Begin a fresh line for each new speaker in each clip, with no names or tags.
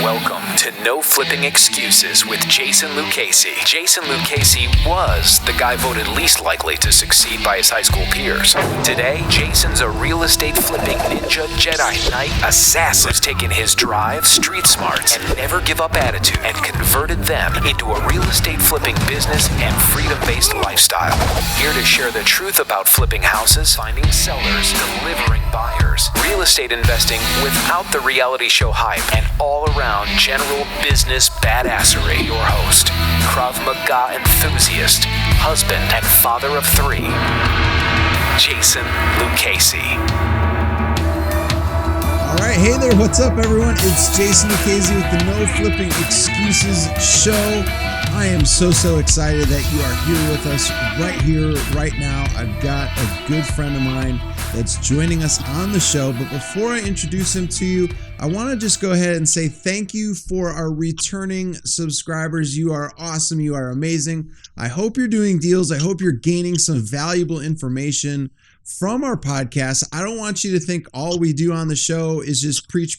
Welcome to No Flipping Excuses with Jason Lucchese. Jason Lucchese was the guy voted least likely to succeed by his high school peers. Today, Jason's a real estate flipping ninja Jedi Knight assassin who's taken his drive, street smarts, and never give up attitude and converted them into a real estate flipping business and freedom-based lifestyle. Here to share the truth about flipping houses, finding sellers, delivering buyers, real estate investing without the reality show hype, and all-around general business badassery. Your host, Krav Maga enthusiast, husband and father of 3, Jason Lucchese.
All right, hey there, what's up, everyone? It's Jason Lucchese with the No Flipping Excuses show. I am so excited that you are here with us right here, right now. I've got a good friend of mine that's joining us on the show. But before I introduce him to you, I want to just go ahead and say thank you for our returning subscribers. You are awesome. You are amazing. I hope you're doing deals. I hope you're gaining some valuable information from our podcast. I don't want you to think all we do on the show is just preach.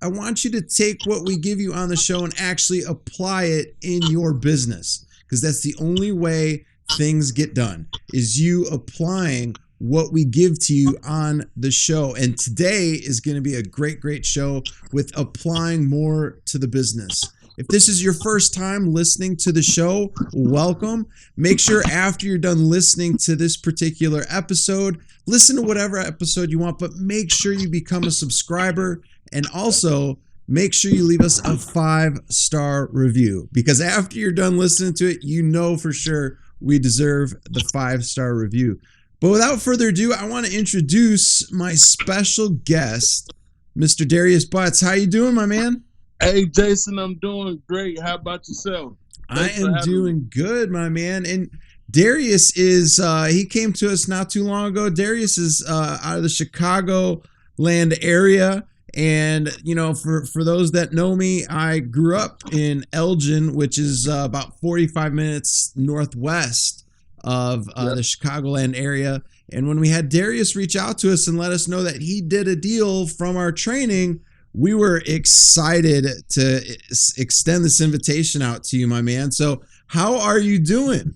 I want you to take what we give you on the show and actually apply it in your business, because that's the only way things get done, is you applying what we give to you on the show. And today is going to be a great show with applying more to the business. If this is your first time listening to the show, welcome. Make sure after you're done listening to this particular episode, listen to whatever episode you want, but make sure you become a subscriber, and also make sure you leave us a 5-star review, because after you're done listening to it, you know for sure we deserve the 5-star review. But without further ado, I want to introduce my special guest, Mr. Darrius Butts. How you doing, my man?
Hey, Jason, I'm doing great. How about yourself?
I am doing good, my man. And Darrius is, he came to us not too long ago. Darrius is out of the Chicagoland area. And, you know, for those that know me, I grew up in Elgin, which is about 45 minutes northwest of the Chicagoland area. And when we had Darrius reach out to us and let us know that he did a deal from our training, we were excited to extend this invitation out to you, my man. So how are you doing?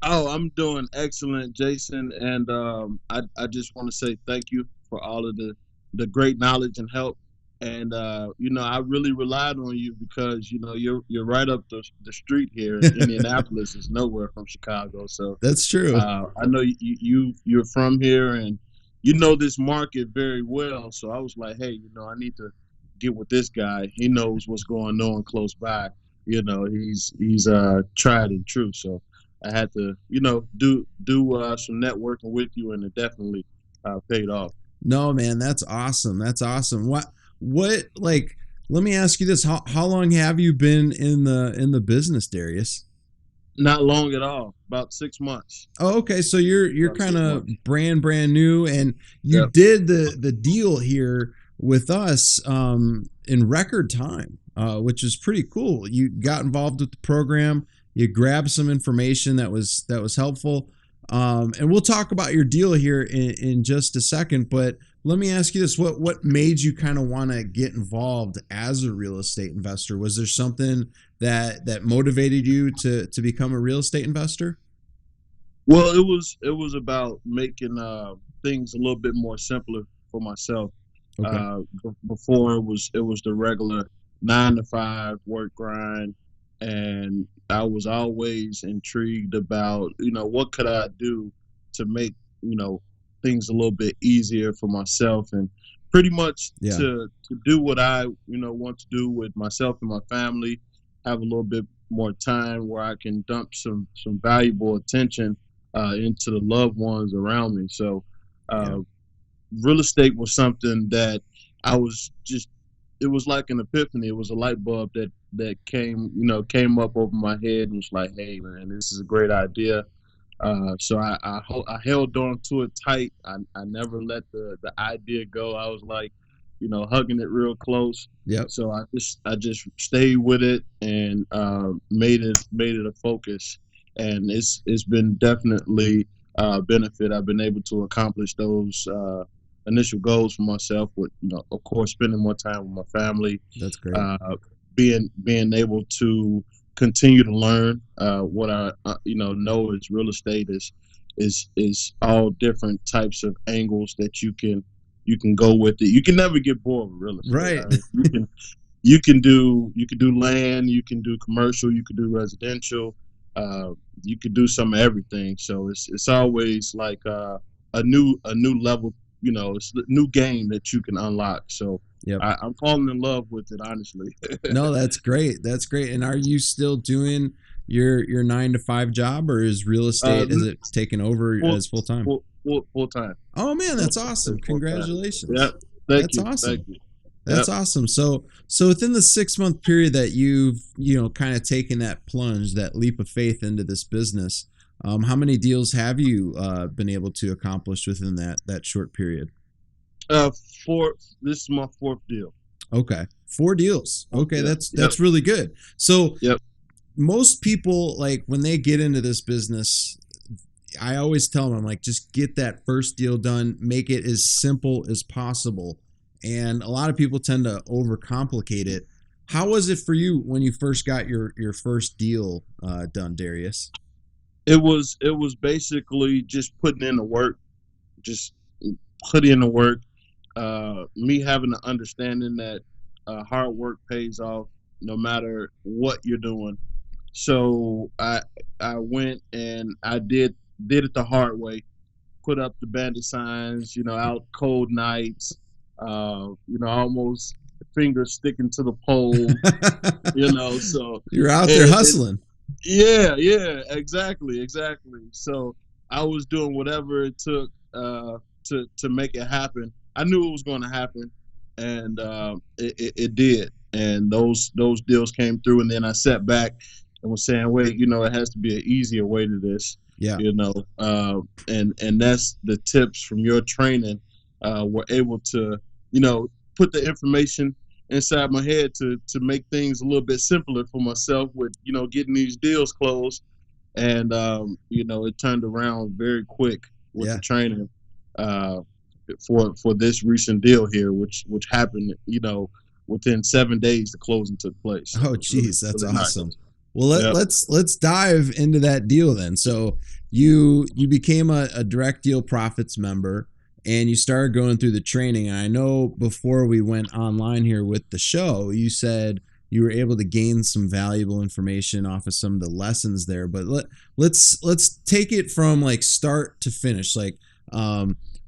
Oh, I'm doing excellent, Jason. And I just want to say thank you for all of the great knowledge and help. And, you know, I really relied on you because, you know, you're right up the street here. Indianapolis is nowhere from Chicago. So
that's true.
I know you're from here and you know this market very well. So I was like, hey, you know, I need to get with this guy. He knows what's going on close by. You know, he's tried and true. So I had to, you know, do some networking with you, and it definitely paid off.
No, man, that's awesome. That's awesome. What like, let me ask you this. How long have you been in the business, Darrius?
Not long at all. About 6 months.
Oh, okay. So you're kind of brand new, and you did the deal here with us in record time, which is pretty cool. You got involved with the program. You grabbed some information that was helpful. And we'll talk about your deal here in just a second. But let me ask you this. What made you kind of want to get involved as a real estate investor? Was there something that motivated you to become a real estate investor?
Well, it was about making things a little bit more simpler for myself. Okay. Before it was the regular 9-to-5 work grind, and I was always intrigued about, you know, what could I do to make, you know, things a little bit easier for myself, and pretty much to do what I, you know, want to do with myself and my family, have a little bit more time where I can dump some valuable attention into the loved ones around me. So real estate was something that I was just, it was like an epiphany. It was a light bulb that came up over my head and was like, hey man, this is a great idea. So I held on to it tight. I never let the idea go. I was like, you know, hugging it real close. Yep. So I just stayed with it and made it a focus. And it's been definitely benefit. I've been able to accomplish those initial goals for myself. With of course, spending more time with my family.
That's great.
Being able to continue to learn what I know is real estate is all different types of angles that you can go with it. You can never get bored with real estate.
Right.
You can do land, you can do commercial, you can do residential, you can do some of everything. So it's always like a new level. It's a new game that you can unlock. So
yep.
I'm falling in love with it, honestly.
No, that's great. That's great. And are you still doing your 9-to-5 job, or is real estate is it taken over as full time?
Full time.
Oh man, that's awesome! Congratulations.
Yeah,
that's awesome.
Thank you.
That's awesome. So within the 6-month period that you've kind of taken that plunge, that leap of faith into this business, how many deals have you been able to accomplish within that short period?
4. This is my 4th deal.
Okay, 4 deals. Okay,
yeah.
that's really good. So
yep.
Most people, like, when they get into this business, I always tell them, I'm like, just get that first deal done, make it as simple as possible. And a lot of people tend to overcomplicate it. How was it for you when you first got your first deal done, Darrius?
It was basically just putting in the work, just putting in the work. Me having the understanding that hard work pays off no matter what you're doing. So I went and I did it the hard way. Put up the bandit signs, out cold nights. Almost fingers sticking to the pole. So
you're out there hustling.
Yeah, exactly. So I was doing whatever it took to make it happen. I knew it was going to happen, and it did. And those deals came through, and then I sat back and was saying, wait, it has to be an easier way to this.
Yeah.
And that's the tips from your training. Were able to, put the information inside my head to make things a little bit simpler for myself with, getting these deals closed. And, it turned around very quick with the training for this recent deal here, which happened, within 7 days the closing took place.
Oh, geez, that's awesome. Nice. Well, let's dive into that deal then. So you became a Direct Deal Profits member, and you started going through the training. And I know before we went online here with the show, you said you were able to gain some valuable information off of some of the lessons there. But let's take it from like start to finish. Like,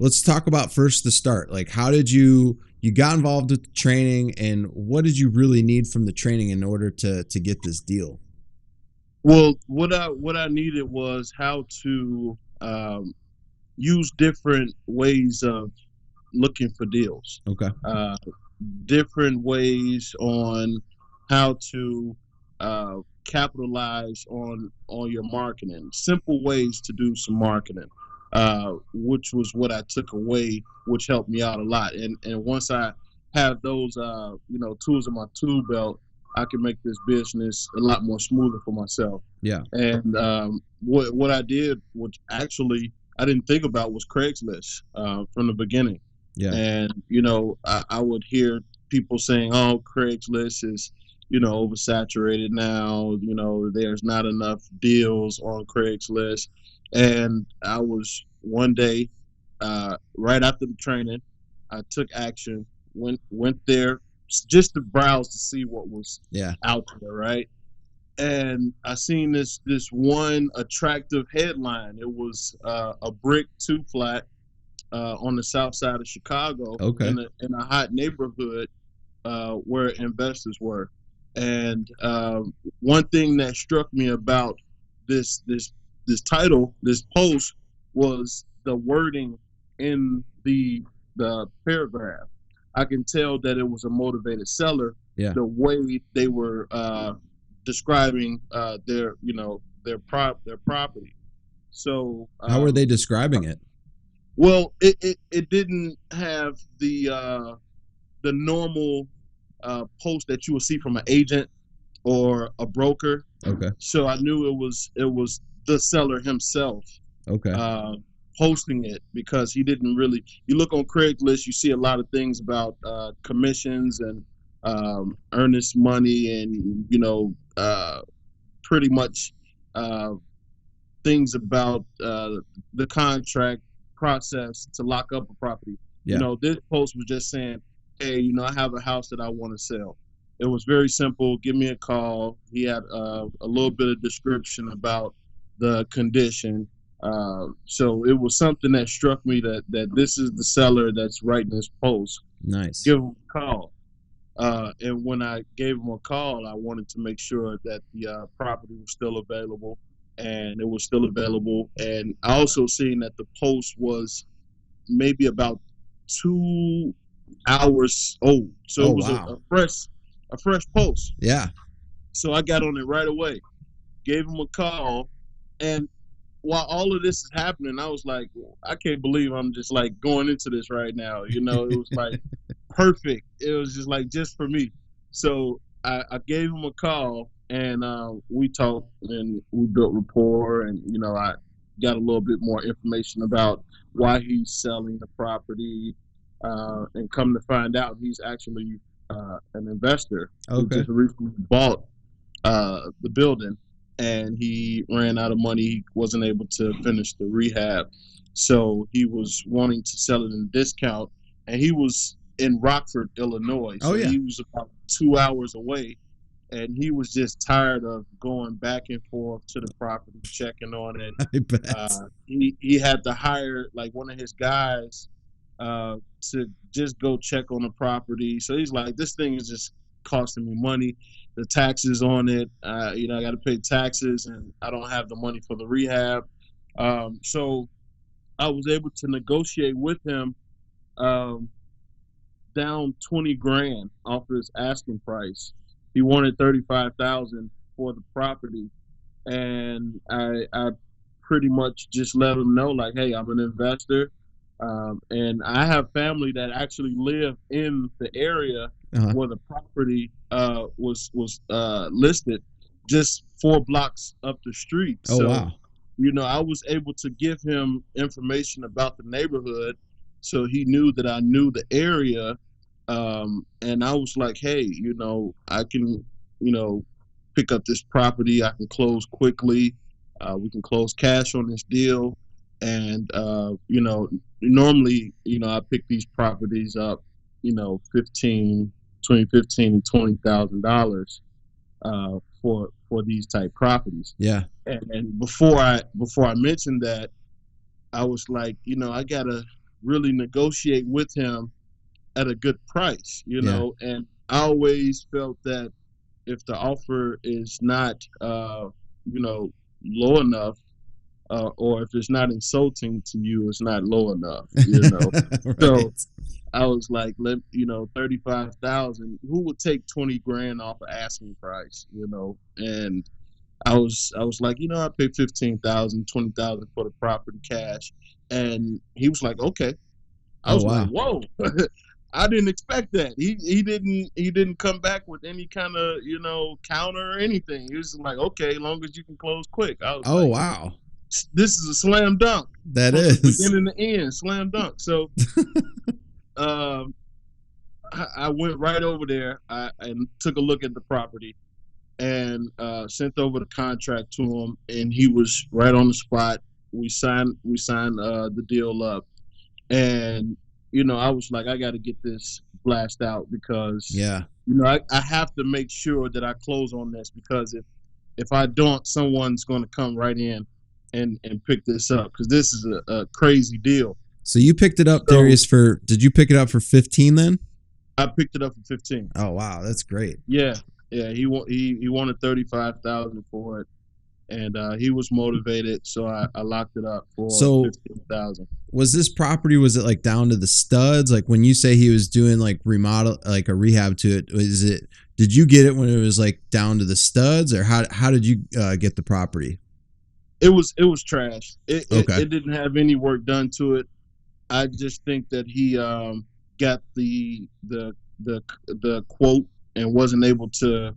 let's talk about first the start. Like, how did you got involved with the training, and what did you really need from the training in order to get this deal?
Well, what I needed was how to use different ways of looking for deals.
Okay.
Different ways on how to capitalize on your marketing. Simple ways to do some marketing, which was what I took away, which helped me out a lot. And once I have those tools in my tool belt, I can make this business a lot more smoother for myself.
Yeah.
And what I did, which actually I didn't think about, was Craigslist from the beginning.
Yeah.
And I would hear people saying, "Oh, Craigslist is oversaturated now. There's not enough deals on Craigslist." And I was one day, right after the training, I took action. Went there just to browse to see what was out there, right? And I seen this one attractive headline. It was a brick 2-flat on the south side of Chicago, in a hot neighborhood where investors were. And one thing that struck me about this title, this post, was the wording in the paragraph. I can tell that it was a motivated seller.
Yeah.
The way they were describing their property. So
how were they describing it?
Well, it didn't have the normal post that you would see from an agent or a broker.
Okay.
So I knew it was the seller himself.
Okay.
posting it because he didn't really. You look on Craigslist, you see a lot of things about commissions and earnest money, and pretty much things about the contract process to lock up a property.
Yeah.
This post was just saying, hey, I have a house that I want to sell. It was very simple. Give me a call. He had a little bit of description about the condition. So it was something that struck me that this is the seller that's writing this post.
Nice.
Give him a call. And when I gave him a call, I wanted to make sure that the property was still available, and it was still available. And I also seen that the post was maybe about 2 hours old, so it was a fresh post.
Yeah.
So I got on it right away, gave him a call, and while all of this is happening, I was like, I can't believe I'm just like going into this right now. It was like perfect. It was just like just for me. So I gave him a call, and we talked, and we built rapport, and I got a little bit more information about why he's selling the property, and come to find out he's actually an investor who just recently bought the building, and he ran out of money. He wasn't able to finish the rehab, so he was wanting to sell it in discount, and he was in Rockford, Illinois. So he was about 2 hours away, and he was just tired of going back and forth to the property, checking on it.
I bet.
He had to hire like one of his guys to just go check on the property. So he's like, this thing is just costing me money. The taxes on it, I got to pay taxes, and I don't have the money for the rehab. So I was able to negotiate with him down 20 grand off his asking price. He wanted 35,000 for the property, and I pretty much just let him know, like, hey, I'm an investor, and I have family that actually live in the area where the property was listed, just 4 blocks up the street.
Wow.
I was able to give him information about the neighborhood, so he knew that I knew the area. And I was like, hey, I can, pick up this property. I can close quickly. We can close cash on this deal. And, normally, I pick these properties up, between $15,000 and $20,000 for these type properties.
Yeah.
And before I mentioned that, I was like, I gotta really negotiate with him at a good price, and I always felt that if the offer is not, low enough, or if it's not insulting to you, it's not low enough, Right. So I was like, 35,000. Who would take 20 grand off of asking price, And I was like, I pay 15,000, 20,000 for the property cash, and he was like, okay. I was like, whoa. I didn't expect that. He didn't come back with any kind of counter or anything. He was like, okay, as long as you can close quick. I was like,
wow.
This is a slam dunk.
That is
beginning to end, slam dunk. So I went right over there and took a look at the property, and sent over the contract to him, and he was right on the spot. We signed the deal up, and I was like, I got to get this blast out because I have to make sure that I close on this, because if I don't, someone's going to come right in and pick this up, because this is a crazy deal.
So you picked it up, Darrius, did you pick it up for 15 then?
I picked it up for 15.
Oh, wow. That's great.
Yeah. He wanted 35,000 for it, and he was motivated, so I locked it up for 15,000.
Was this property, was it like down to the studs? Like when you say he was doing like remodel, like a rehab to it, did you get it when it was like down to the studs, or how did you get the property?
It was trash. It didn't have any work done to it. I just think that he got the quote and wasn't able to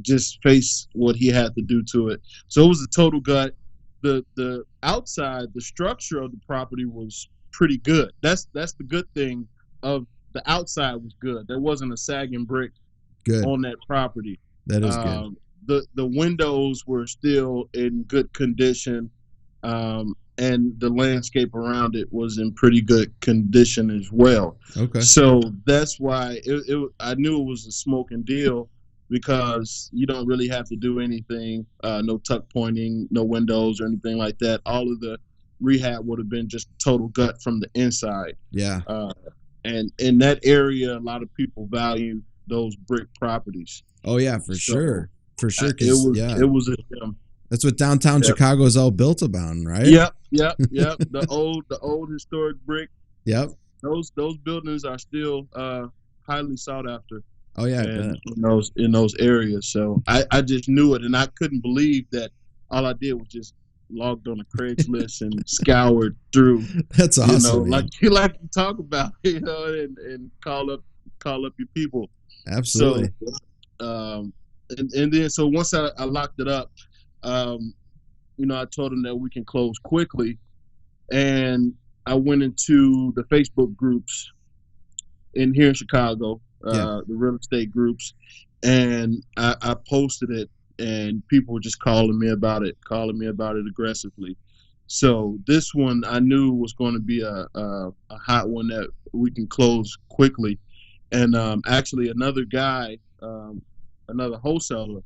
just face what he had to do to it. So it was a total gut. the outside, the structure of the property was pretty good. That's the good thing of the outside was good. There wasn't a sagging brick
Good.
on that property.
That is good.
The windows were still in good condition, and the landscape around it was in pretty good condition as well.
Okay.
So that's why I knew it was a smoking deal, because you don't really have to do anything, no tuck pointing, no windows or anything like that. All of the rehab would have been just total gut from the inside.
Yeah.
And in that area, a lot of people value those brick properties.
Oh yeah, for sure.
It was a gem.
That's what downtown Chicago is all built about, right?
Yep. The old historic brick.
Yep.
Those buildings are still highly sought after.
Oh yeah,
in those areas. So I just knew it, and I couldn't believe that all I did was just logged on a Craigslist and scoured through.
That's awesome.
Like you talk about, and call up your people.
Absolutely.
So, and then so once I locked it up, I told them that we can close quickly, and I went into the Facebook groups here in Chicago, the real estate groups, and I posted it, and people were just calling me about it aggressively. So this one I knew was going to be a hot one that we can close quickly. And actually another guy, another wholesaler,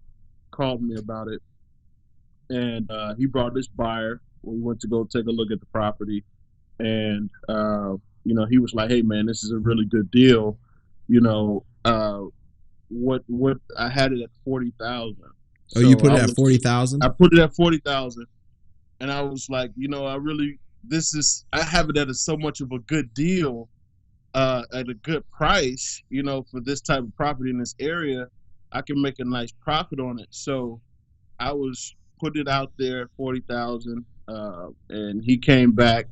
called me about it, and he brought this buyer. We went to go take a look at the property, and he was like, "Hey man, this is a really good deal. What I had it at 40,000."
Oh, you put it at 40,000?
I put it at 40,000, and I was like, I have it at so much of a good deal, at a good price, for this type of property in this area. I can make a nice profit on it. So I was put it out there at 40,000, and he came back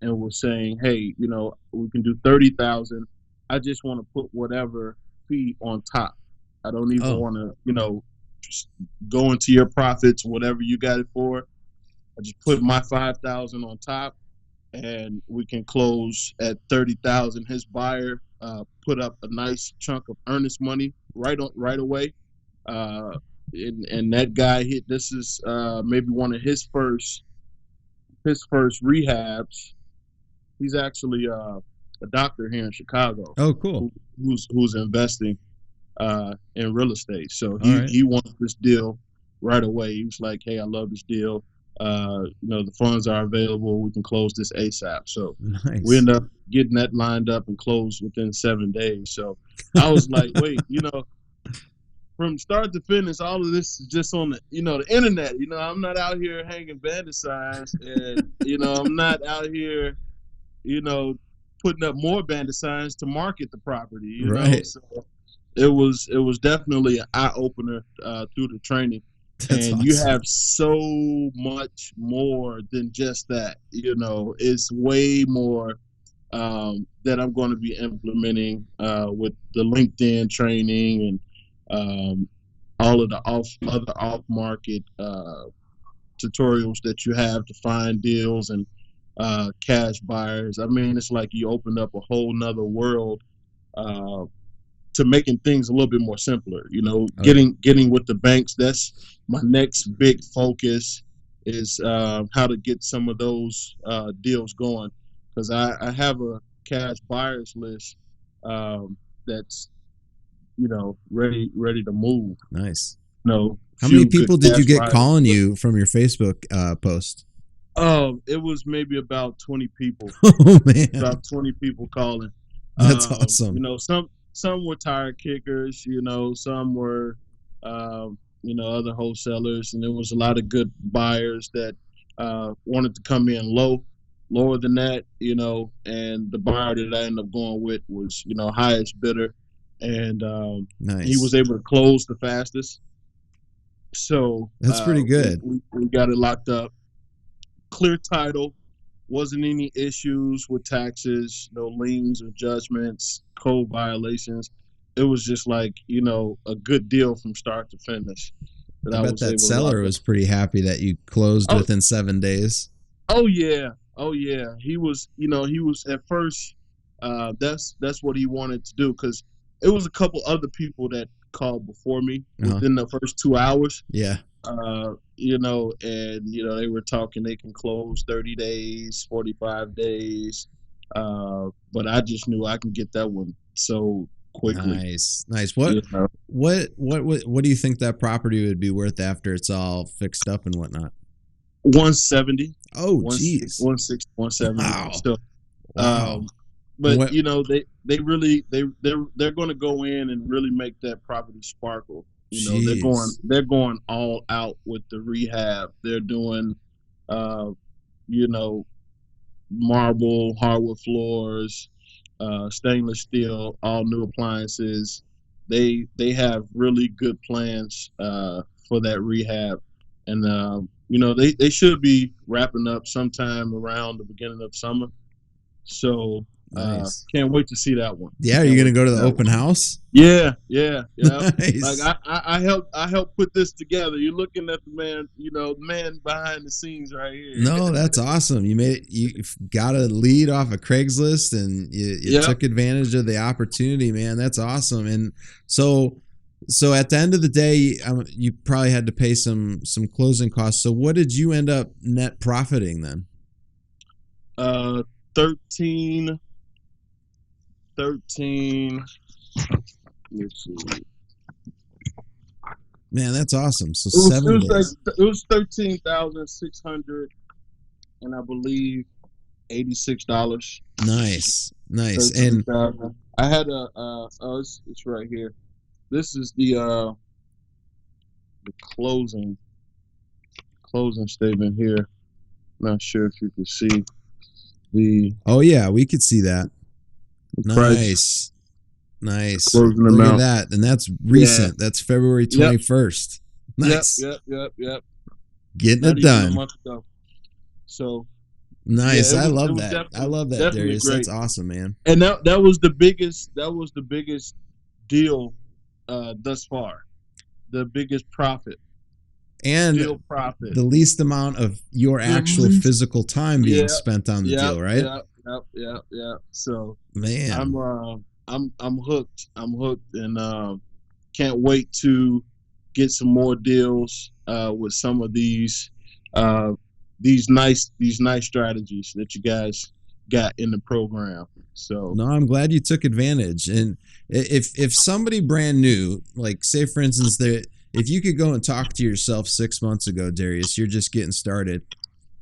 and was saying, "Hey, we can do 30,000. I just want to put whatever fee on top. I don't even want to, just go into your profits, whatever you got it for. I just put my 5,000 on top, and we can close at 30,000. His buyer put up a nice chunk of earnest money right away, and that guy this is maybe one of his first rehabs. He's actually a doctor here in Chicago.
Oh, cool.
Who's investing in real estate. So he wanted this deal right away. He was like, "Hey, I love this deal. The funds are available. We can close this ASAP." So
nice.
We ended up getting that lined up and closed within 7 days. So I was like, wait, from start to finish, all of this is just on the internet. I'm not out here hanging bandit signs, and I'm not out here, putting up more bandit signs to market the property.
Right.
So it was definitely an eye opener through the training.
That's
and
awesome.
You have so much more than just that. It's way more that I'm going to be implementing with the LinkedIn training and all of the other off-market tutorials that you have to find deals and cash buyers. I mean, it's like you opened up a whole nother world to making things a little bit more simpler. Getting with the banks. That's my next big focus, is how to get some of those deals going, because I have a cash buyers list that's ready to move.
Nice.
How
many people did you get calling you from your Facebook post?
Oh, it was maybe about 20 people.
Oh man,
about 20 people calling.
That's awesome.
Some were tire kickers, some were, other wholesalers, and there was a lot of good buyers that wanted to come in lower than that, and the buyer that I ended up going with was, highest bidder, and
nice.
He was able to close the fastest. So
that's pretty good.
We got it locked up. Clear title. Wasn't any issues with taxes, no liens or judgments, code violations. It was just like, a good deal from start to finish. that
I
I
bet
was able
that
to
seller
lock up.
was pretty happy that you closed
Oh,
within 7 days.
oh yeah, oh yeah. He was, he was at first. That's what he wanted to do because it was a couple other people that called before me
Uh-huh.
within the first 2 hours.
Yeah.
And they were talking they can close 30 days, 45 days. But I just knew I can get that one so quickly.
Nice.
You know,
What do you think that property would be worth after it's all fixed up and whatnot?
170,
Oh, geez.
160, 170.
Wow.
So,
Wow.
but
What?
they really they're going to go in and really make that property sparkle.
Jeez.
They're going all out with the rehab. They're doing, you know, marble, hardwood floors, stainless steel, all new appliances. They have really good plans for that rehab, and they should be wrapping up sometime around the beginning of summer. So
Nice.
can't wait to see that one.
Yeah, are you going to go to the open house?
Yeah.
Nice.
Like I helped put this together. You're looking at the man, man behind the scenes right here.
No, that's awesome. You got a lead off of Craigslist and you
Yep.
took advantage of the opportunity, man. That's awesome. And so at the end of the day, you probably had to pay some closing costs. So what did you end up net profiting then?
13. Let's see.
Man, that's awesome. So
It
7 days.
it was 13,600, and I believe $86.
Nice. And
I had it's right here. This is the closing statement here. Not sure if you can see the
oh yeah, we could see that.
price.
Nice.
Closing
Look
amount.
at that. And that's recent.
Yeah.
That's February 21st. Nice.
Yep.
Getting
Not
it
even a
done.
month ago. So
Nice.
yeah,
I
it
love
was
that. I love that,
definitely
Darrius.
great.
That's awesome, man.
And that was the biggest deal thus far. The biggest profit.
And
Deal profit.
the least amount of your actual physical time being spent on the deal, right?
Yep. So
Man.
I'm hooked. And can't wait to get some more deals with some of these nice strategies that you guys got in the program. So
no, I'm glad you took advantage. And if somebody brand new, like say for instance, if you could go and talk to yourself 6 months ago, Darrius, you're just getting started.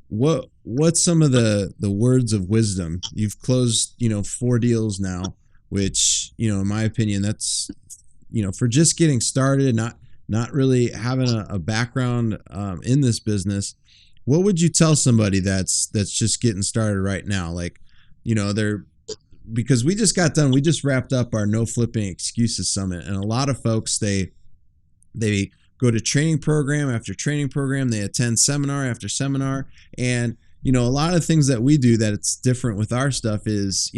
What's some of the words of wisdom? You've closed 4 deals now, which in my opinion, that's for just getting started, not really having a background in this business. What would you tell somebody that's just getting started right now? Like, because we just got done, we just wrapped up our No Flipping Excuses Summit, and a lot of folks they go to training program after training program, they attend seminar after seminar, and a lot of things that we do that it's different with our stuff is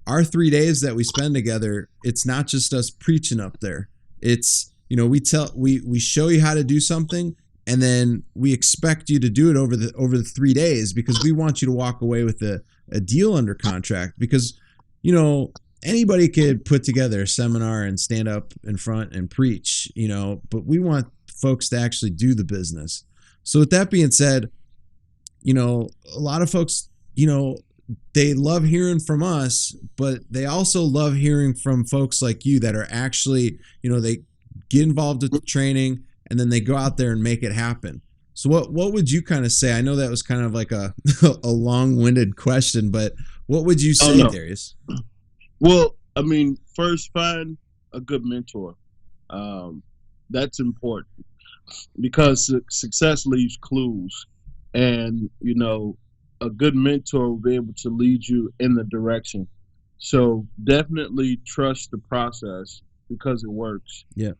our 3 days that we spend together, it's not just us preaching up there. It's we show you how to do something, and then we expect you to do it over the 3 days because we want you to walk away with a deal under contract. Because anybody could put together a seminar and stand up in front and preach, but we want folks to actually do the business. So with that being said, a lot of folks, they love hearing from us, but they also love hearing from folks like you that are actually, they get involved with the training and then they go out there and make it happen. So what would you kind of say? I know that was kind of like a long-winded question, but what would you say, Darrius?
Well, I mean, first find a good mentor. That's important because success leaves clues, and a good mentor will be able to lead you in the direction. So definitely trust the process because it works.
Yeah.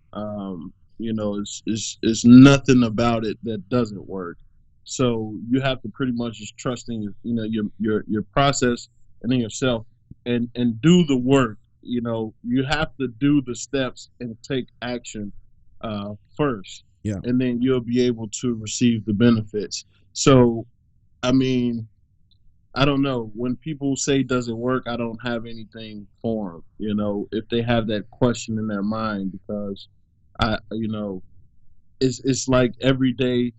It's nothing about it that doesn't work. So you have to pretty much just trust in your process and in yourself, and do the work. You have to do the steps and take action first.
Yeah.
and then you'll be able to receive the benefits. So, I mean, I don't know. When people say does it work, I don't have anything for them. If they have that question in their mind, because it's like everyday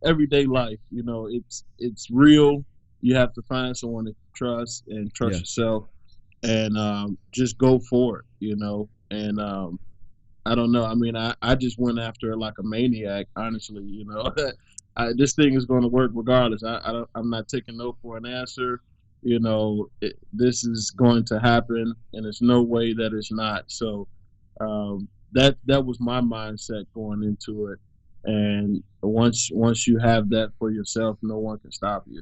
life. It's real. You have to find someone to trust and trust yourself, and just go for it. And I don't know. I mean, I just went after it like a maniac, honestly. This thing is going to work regardless. I'm not taking no for an answer. This is going to happen, and there's no way that it's not. So that was my mindset going into it. And once you have that for yourself, no one can stop you.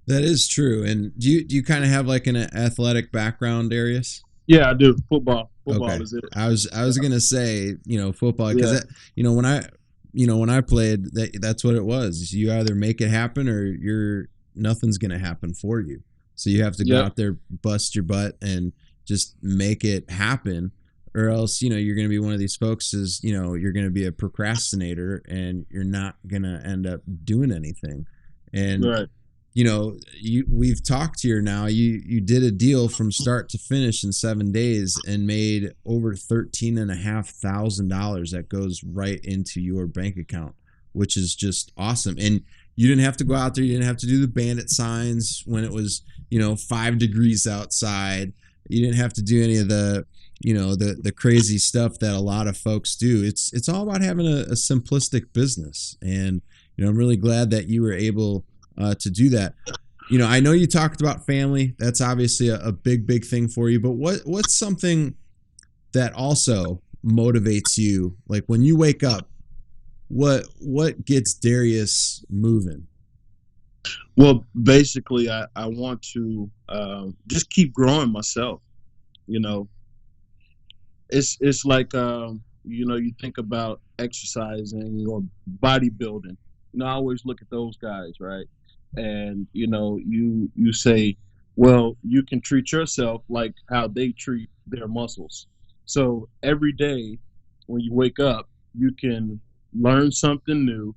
That is true. And do you kind of have like an athletic background, Darrius?
Yeah, I do. Football
Okay.
is it.
I was gonna say, football, because when I played, that's what it was. You either make it happen or nothing's gonna happen for you. So you have to go out there, bust your butt, and just make it happen, or else you're gonna be one of these folks you're gonna be a procrastinator and you're not gonna end up doing anything. And
Right.
We've talked here now. You did a deal from start to finish in 7 days and made over $13,500 that goes right into your bank account, which is just awesome. And you didn't have to go out there. You didn't have to do the bandit signs when it was 5 degrees outside. You didn't have to do any of the the crazy stuff that a lot of folks do. It's all about having a simplistic business, and I'm really glad that you were able to do that. I know you talked about family. That's obviously a big thing for you. But what's something that also motivates you? Like when you wake up, what gets Darrius moving?
Well, basically, I want to just keep growing myself. It's like you think about exercising or bodybuilding. I always look at those guys, right? And you say, well, you can treat yourself like how they treat their muscles. So every day when you wake up, you can learn something new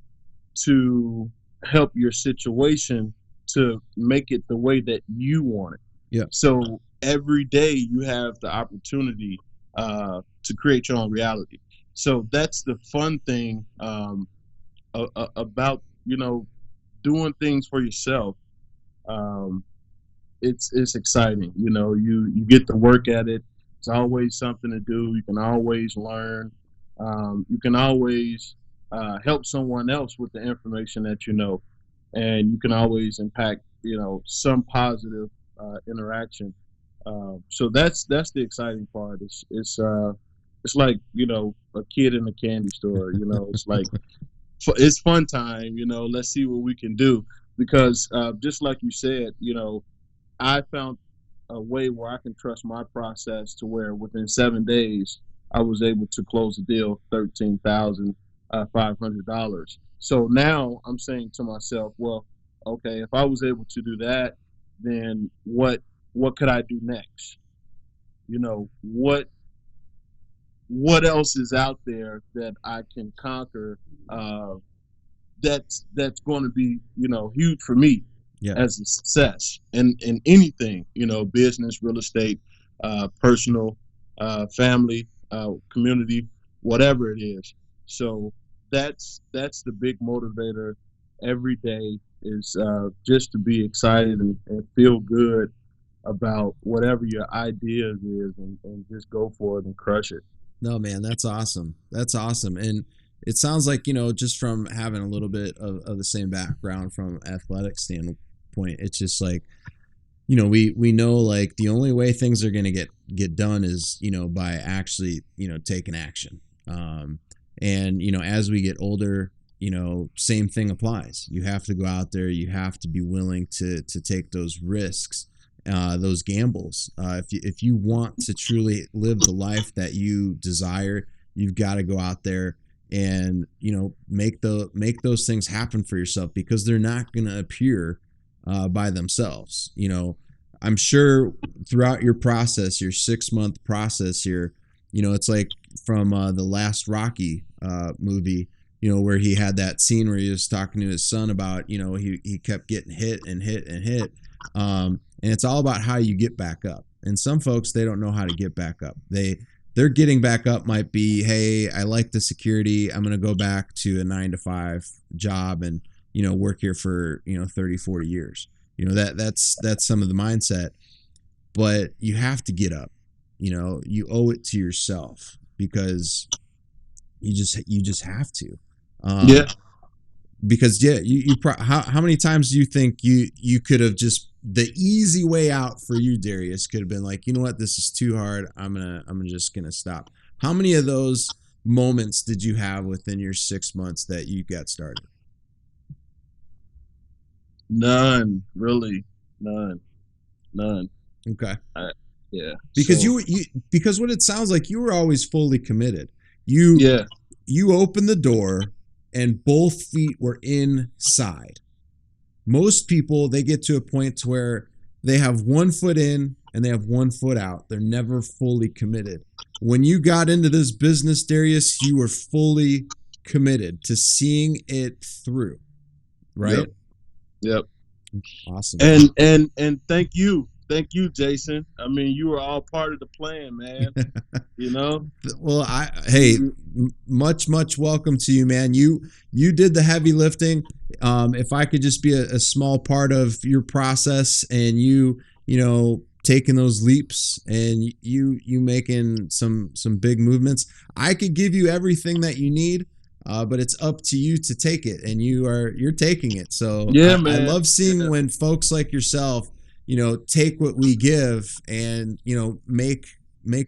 to help your situation to make it the way that you want it.
Yeah.
So every day you have the opportunity to create your own reality. So that's the fun thing about doing things for yourself. It's exciting. You get to work at it. It's always something to do. You can always learn. You can always help someone else with the information that and you can always impact some positive interaction. So that's the exciting part. It's like a kid in a candy store. It's like it's fun time. Let's see what we can do, because just like you said, I found a way where I can trust my process to where within 7 days I was able to close the deal, $13,500. So now I'm saying to myself, well, okay, if I was able to do that, then what could I do next? What else is out there that I can conquer? That's going to be huge for me as a success in anything, business, real estate, personal, family, community, whatever it is. So that's the big motivator every day, is just to be excited and feel good about whatever your idea is, and just go for it and crush it.
No, man, that's awesome. That's awesome. And it sounds like, just from having a little bit of the same background from athletic standpoint, it's just like, we know like the only way things are going to get done is, by actually, taking action. And, as we get older, same thing applies. You have to go out there. You have to be willing to take those risks, those gambles. If you want to truly live the life that you desire, you've got to go out there and make those things happen for yourself, because they're not going to appear by themselves. I'm sure throughout your process, your 6-month process here, it's like from the last Rocky movie. where he had that scene where he was talking to his son about, he kept getting hit and hit and hit. And it's all about how you get back up. And some folks, they don't know how to get back up. Their getting back up might be, hey, I like the security. I'm going to go back to a 9-to-5 job and, work here for, 30, 40 years. That's some of the mindset, but you have to get up. You owe it to yourself because you just have to.
Yeah.
Because how many times do you think you could have just, the easy way out for you, Darrius, could have been like, you know what, this is too hard. I'm just gonna stop. How many of those moments did you have within your 6 months that you got started?
None, really, none.
Okay.
Yeah.
Because because what it sounds like, you were always fully committed. You opened the door and both feet were inside. Most people, they get to a point to where they have 1 foot in and they have 1 foot out. They're never fully committed. When you got into this business, Darrius, you were fully committed to seeing it through, right?
Yep.
Awesome.
And thank you, Jason. I mean, you were all part of the plan, man.
Well, much welcome to you, man. You did the heavy lifting. If I could just be a small part of your process, and you taking those leaps, and you making some big movements, I could give you everything that you need. But it's up to you to take it, and you're taking it. So
yeah,
man. I love seeing when folks like yourself, take what we give and, make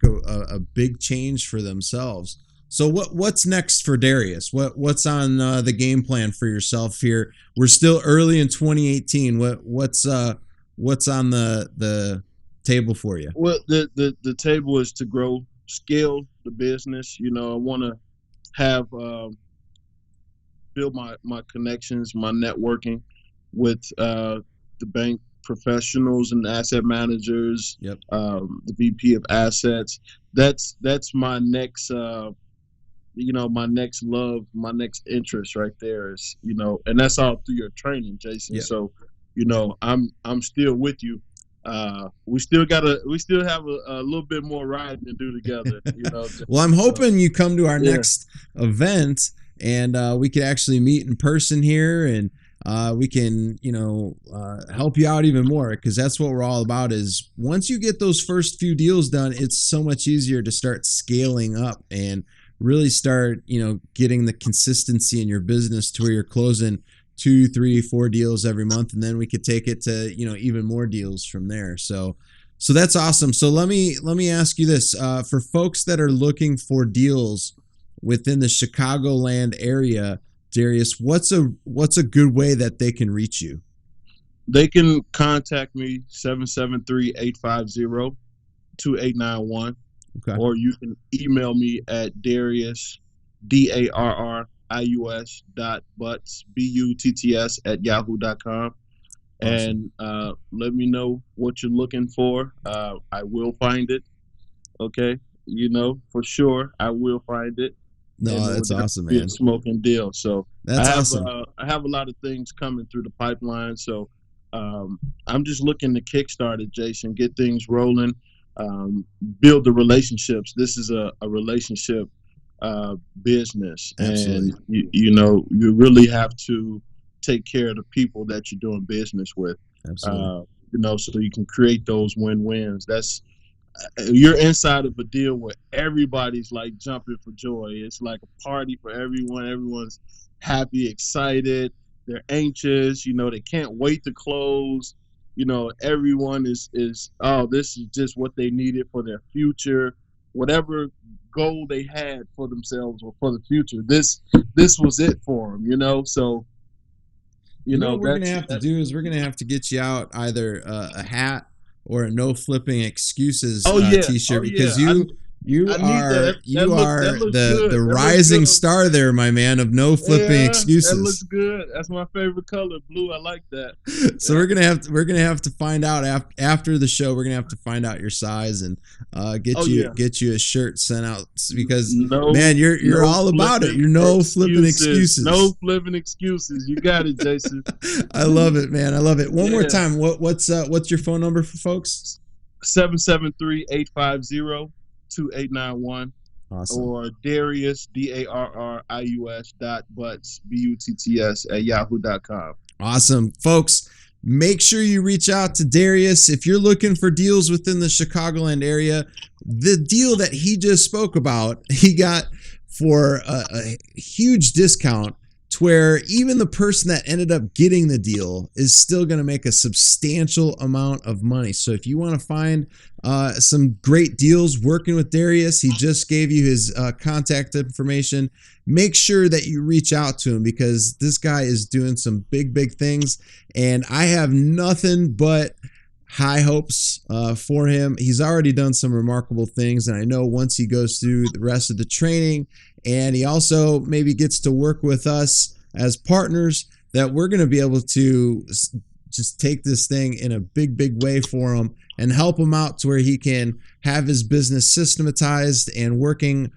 a big change for themselves. So what's next for Darrius? What's on the game plan for yourself here? We're still early in 2018. What's on the table for you?
Well, the table is to scale the business. I want to have build my connections, my networking with the bank professionals and asset managers.
Yep.
The VP of assets. That's my next my next love, my next interest right there is, and that's all through your training, Jason.
Yep.
So, I'm still with you. We still have a little bit more riding to do together.
Well, I'm hoping you come to our next event, and we could actually meet in person here, and we can help you out even more, because that's what we're all about. Is once you get those first few deals done, it's so much easier to start scaling up and really start getting the consistency in your business to where you're closing 2, 3, 4 deals every month, and then we could take it to even more deals from there. So that's awesome. So let me ask you this: for folks that are looking for deals within the Chicagoland area, Darrius, what's a good way that they can reach you?
They can contact me 773-850-2891.
Okay.
Or you can email me at Darrius, DARRIUS.butts, BUTTS @yahoo.com.
Awesome.
And let me know what you're looking for. I will find it. Okay. For sure, I will find it.
No, that's awesome,
be
man.
a smoking deal. So
that's awesome.
I have a lot of things coming through the pipeline. So I'm just looking to kickstart it, Jason, get things rolling, build the relationships. This is a relationship business.
Absolutely.
And you really have to take care of the people that you're doing business with.
Absolutely.
So you can create those win-wins. You're inside of a deal where everybody's like jumping for joy. It's like a party for everyone. Everyone's happy, excited. They're anxious. They can't wait to close. Everyone is this is just what they needed for their future. Whatever goal they had for themselves or for the future, this was it for them. So
what we're gonna have to do is we're gonna have to get you out either a hat or a no flipping excuses t-shirt, because You
I need
are
that.
you
That
are
looks
the
good. That looks
rising
good.
star there, my man, of no flipping
Yeah,
excuses.
that looks good. That's my favorite color, blue. I like that.
So
Yeah.
we're gonna have to find out after the show. We're gonna have to find out your size and get you a shirt sent out, because man, you're all about it. You're no flipping excuses.
No flipping excuses. You got it, Jason.
I love it, man. I love it. One more time. What's your phone number for folks?
773-850-2891.
Awesome.
Or Darrius, Darrius .butts, BUTTS @yahoo.com.
Awesome, folks. Make sure you reach out to Darrius if you're looking for deals within the Chicagoland area. The deal that he just spoke about, he got for a huge discount, to where even the person that ended up getting the deal is still going to make a substantial amount of money. So if you want to find some great deals working with Darrius, he just gave you his contact information. Make sure that you reach out to him, because this guy is doing some big things, and I have nothing but high hopes for him. He's already done some remarkable things, and I know once he goes through the rest of the training, and he also maybe gets to work with us as partners, that we're going to be able to just take this thing in a big way for him and help him out to where he can have his business systematized and working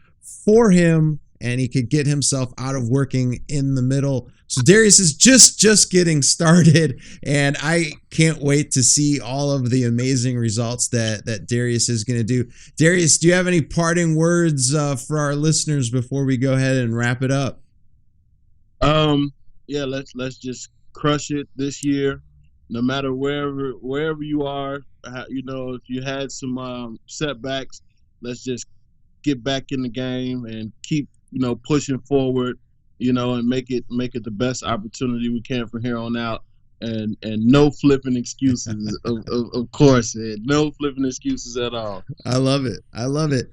for him, and he could get himself out of working in the middle. So Darrius is just getting started, and I can't wait to see all of the amazing results that Darrius is going to do. Darrius, do you have any parting words for our listeners before we go ahead and wrap it up?
Yeah, let's just crush it this year. No matter wherever you are, if you had some setbacks, let's just get back in the game and keep pushing forward, and make it the best opportunity we can from here on out. And no flipping excuses, of course. No flipping excuses at all.
I love it.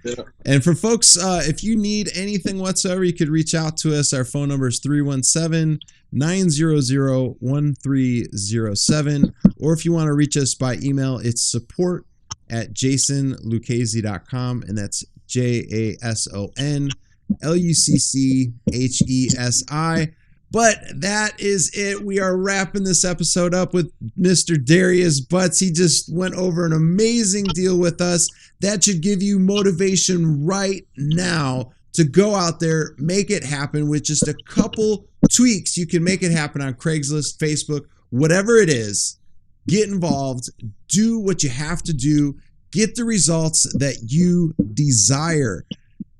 Yeah. And for folks, if you need anything whatsoever, you could reach out to us. Our phone number is 317-900-1307. Or if you want to reach us by email, it's support@jasonluchesi.com, and that's JASONLUCCHESI. But that is it. We are wrapping this episode up with Mr. Darrius Butts. He just went over an amazing deal with us. That should give you motivation right now to go out there, make it happen. With just a couple tweaks, you can make it happen on Craigslist, Facebook, whatever it is. Get involved. Do what you have to do. Get the results that you desire.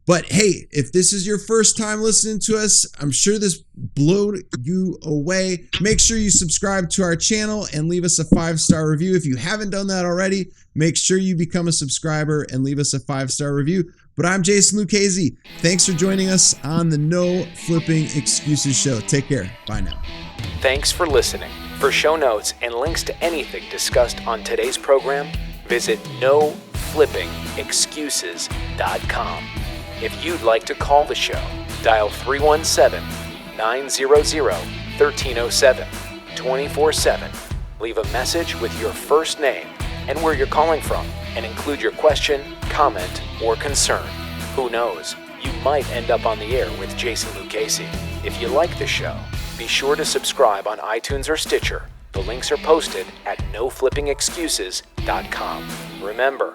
But hey, if this is your first time listening to us, I'm sure this blew you away. Make sure you subscribe to our channel and leave us a 5-star review. If you haven't done that already, make sure you become a subscriber and leave us a 5-star review. But I'm Jason Lucchesi. Thanks for joining us on the No Flipping Excuses show. Take care. Bye now.
Thanks for listening. For show notes and links to anything discussed on today's program, visit noflippingexcuses.com. If you'd like to call the show, dial 317-900-1307, 24/7. Leave a message with your first name and where you're calling from, and include your question, comment, or concern. Who knows? You might end up on the air with Jason Lucchesi. If you like the show, be sure to subscribe on iTunes or Stitcher. The links are posted at noflippingexcuses.com. Remember,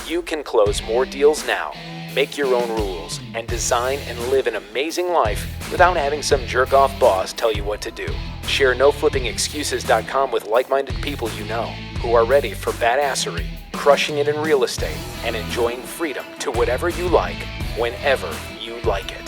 you can close more deals now, make your own rules, and design and live an amazing life without having some jerk-off boss tell you what to do. Share noflippingexcuses.com with like-minded people you know who are ready for badassery, crushing it in real estate, and enjoying freedom to whatever you like, whenever you like it.